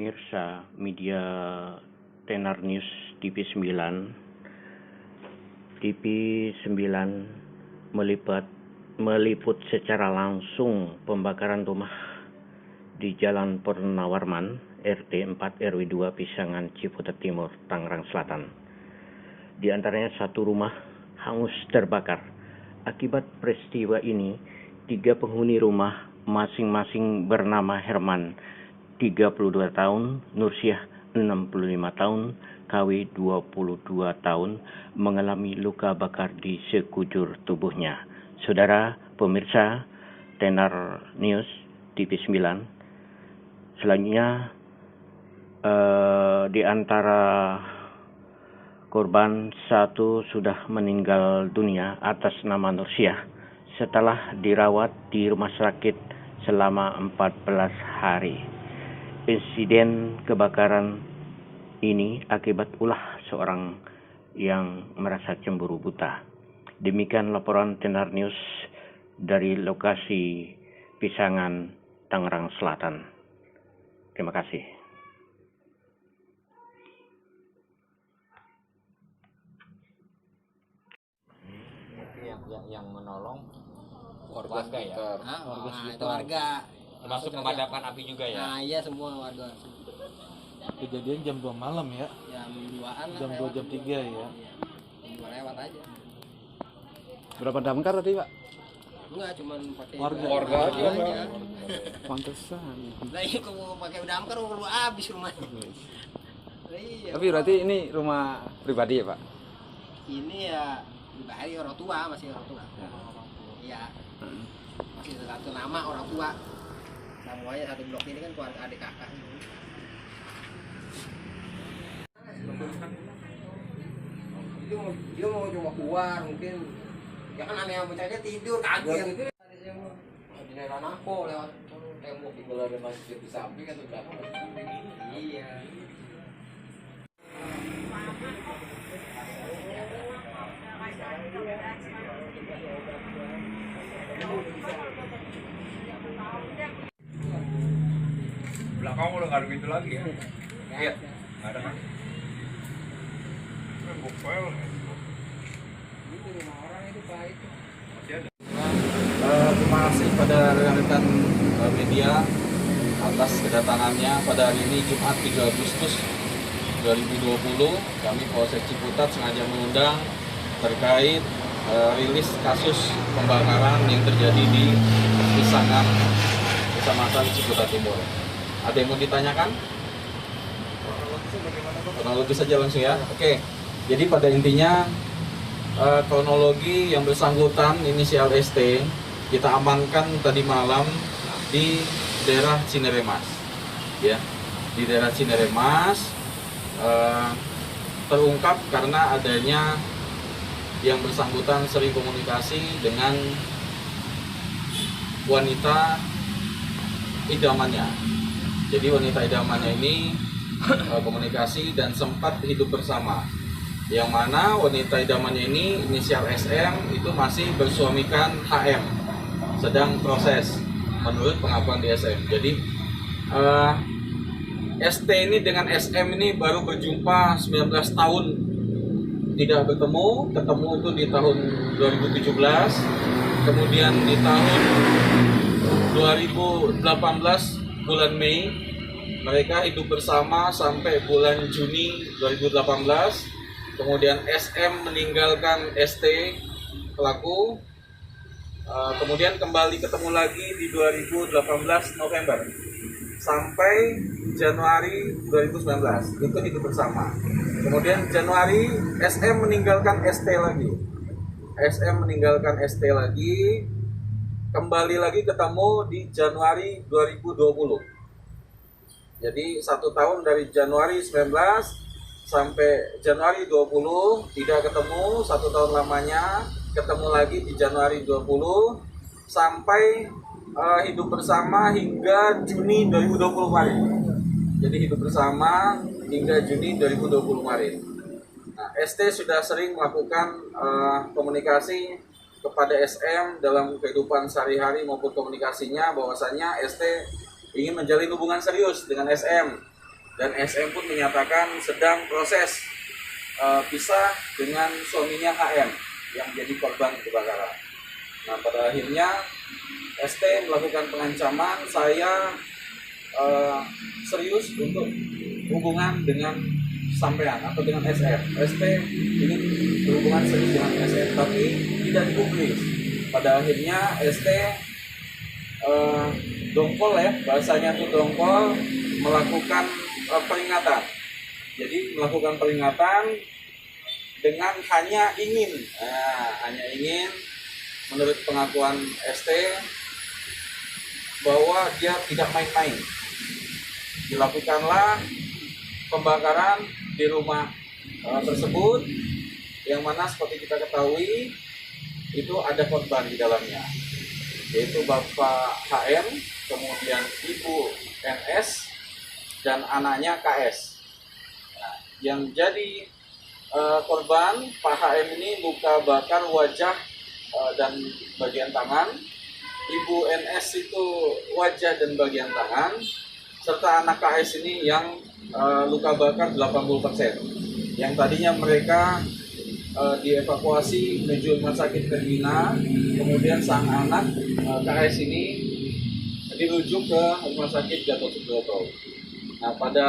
pemirsa media Tenar News TV 9. TV 9 meliput secara langsung pembakaran rumah di Jalan Purnawarman, RT 4 RW 2 Pisangan, Ciputat Timur, Tangerang Selatan. Di antaranya satu rumah hangus terbakar. Akibat peristiwa ini, 3 penghuni rumah masing-masing bernama Herman 32 tahun, Nursiah 65 tahun, KW 22 tahun mengalami luka bakar di sekujur tubuhnya. Saudara pemirsa Tenar News TV 9, selanjutnya di antara korban satu sudah meninggal dunia atas nama Nursiah setelah dirawat di rumah sakit selama 14 hari. Insiden kebakaran ini akibat ulah seorang yang merasa cemburu buta. Demikian laporan Tenar News dari lokasi Pisangan, Tangerang Selatan. Terima kasih. Yang menolong warga ya, warga sekitar. Itu warga termasuk memadamkan api juga ya. Nah iya, semua warga. Kejadian jam 2 malam ya, Jam 2-an lah, jam 2 jam 3 ya. Jam 2 lewat aja. Berapa damkar tadi, Pak? Enggak, cuman pakai Warga aja, Pak. Pantesan. Nah ini kalau pakai damkar perlu habis rumahnya. Iya. Tapi berarti ini rumah pribadi ya, Pak? Ini ya pribadi orang tua, masih orang tua. Iya. Masih satu nama orang tua. Semuanya satu blok ini kan keluarga adik kakak. Dia mau cuma keluar mungkin. Ya kan aneh yang bocahnya tidur kaget gitu. Di daerah Nako lewat tembok itu ada masjid di samping atau berapa? Iya. Belakang udah nggak ada pintu lagi ya? Iya, nggak ada kan? Bukfel. Itu rumah orang itu Pak itu. Masih ada. Terima kasih pada rekan-rekan media atas kedatangannya pada hari ini Jumat 3 Agustus 2020. Kami Polsek Ciputat sengaja mengundang terkait rilis kasus pembakaran yang terjadi di Pisangan, Kecamatan Ciputat Timur. Ada yang mau ditanyakan? Kronologi saja langsung ya. Oke. Jadi pada intinya kronologi yang bersangkutan inisial ST kita amankan tadi malam di daerah Cineremas. Ya. Di daerah Cineremas terungkap karena adanya yang bersangkutan sering komunikasi dengan wanita idamannya. Jadi wanita idamannya ini komunikasi dan sempat hidup bersama. Yang mana wanita idamannya ini inisial SM itu masih bersuamikan HM, sedang proses menurut pengakuan di SM. Jadi ST ini dengan SM ini baru berjumpa 19 tahun tidak ketemu itu di tahun 2017, kemudian di tahun 2018 bulan Mei mereka hidup bersama sampai bulan Juni 2018. Kemudian SM meninggalkan ST pelaku, kemudian kembali ketemu lagi di 2018 November sampai Januari 2019 itu hidup bersama. Kemudian Januari SM meninggalkan ST lagi. SM meninggalkan ST lagi, kembali lagi ketemu di Januari 2020. Jadi 1 tahun dari Januari 19 sampai Januari 20 tidak ketemu, 1 tahun lamanya, ketemu lagi di Januari 20 sampai hidup bersama hingga Juni 2020 kemarin. Jadi hidup bersama hingga Juni 2020 kemarin. Nah, ST sudah sering melakukan komunikasi kepada SM dalam kehidupan sehari-hari maupun komunikasinya bahwasanya ST ingin menjalin hubungan serius dengan SM. dan SM pun menyatakan sedang proses pisah dengan suaminya HM yang jadi korban kebakaran. Nah, pada akhirnya ST melakukan pengancaman saya serius untuk hubungan dengan sampean atau dengan SM. ST ingin berhubungan serius dengan SM, tapi tidak dipublis. Pada akhirnya ST dongkol ya, bahasanya itu dongkol, melakukan peringatan. Jadi melakukan peringatan dengan hanya ingin menurut pengakuan ST bahwa dia tidak main-main. Dilakukanlah pembakaran di rumah tersebut, yang mana seperti kita ketahui itu ada korban di dalamnya, yaitu Bapak HM, kemudian Ibu NS, dan anaknya KS. Nah, yang jadi korban Pak HM ini luka bakar wajah dan bagian tangan, Ibu NS itu wajah dan bagian tangan, serta anak KS ini yang luka bakar 80%. Yang tadinya mereka dievakuasi menuju rumah sakit Permina, kemudian sang anak KS ini dirujuk ke rumah sakit Gatot Subroto. Nah, pada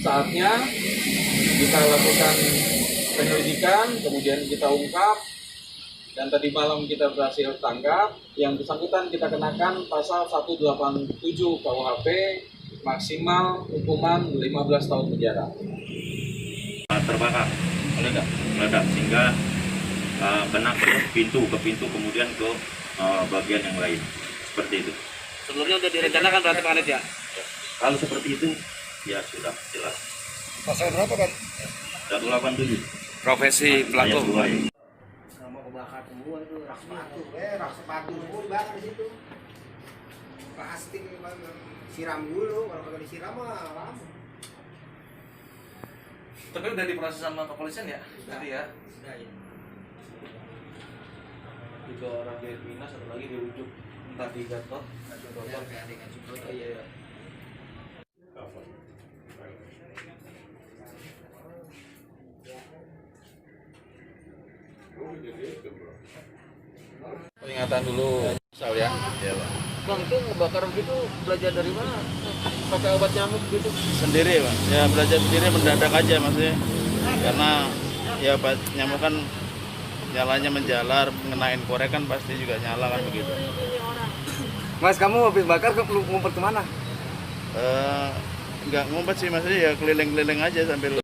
saatnya kita lakukan penyelidikan, kemudian kita ungkap, dan tadi malam kita berhasil tangkap. Yang bersangkutan kita kenakan pasal 187 KUHP, maksimal hukuman 15 tahun penjara. Terbakar, meledak sehingga kena ke pintu kemudian ke bagian yang lain, seperti itu. Sebelumnya sudah direncanakan berarti Pak Anies ya? Kalau seperti itu ya sudah jelas. Pasal berapa kan? 187. Profesi pelaku. Ayat 2 ya. Sama kebakar semua itu rak sepatu semua dibakar di situ. Plastik siram dulu, kalau kagak disiram mah lama. Tapi udah diproses sama kepolisian ya? Tadi ya? Sudah ya. 3 orang di Mina, 1 lagi dirujuk entah di Gatot, Iya. Peringatan dulu, misal ya. Bang, itu ngebakar begitu belajar dari mana? Pakai obat nyamuk gitu? Sendiri Pak, ya belajar sendiri mendadak aja maksudnya, karena ya nyamuk kan nyalanya menjalar, ngenain korek kan pasti juga nyala kan begitu. Mas, kamu habis bakar ngumpet kemana? Nggak ngumpet sih, maksudnya ya keliling-keliling aja sambil.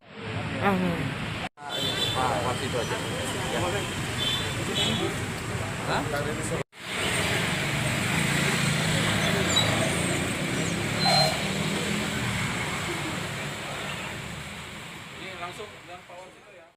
Pak, waktu itu aja.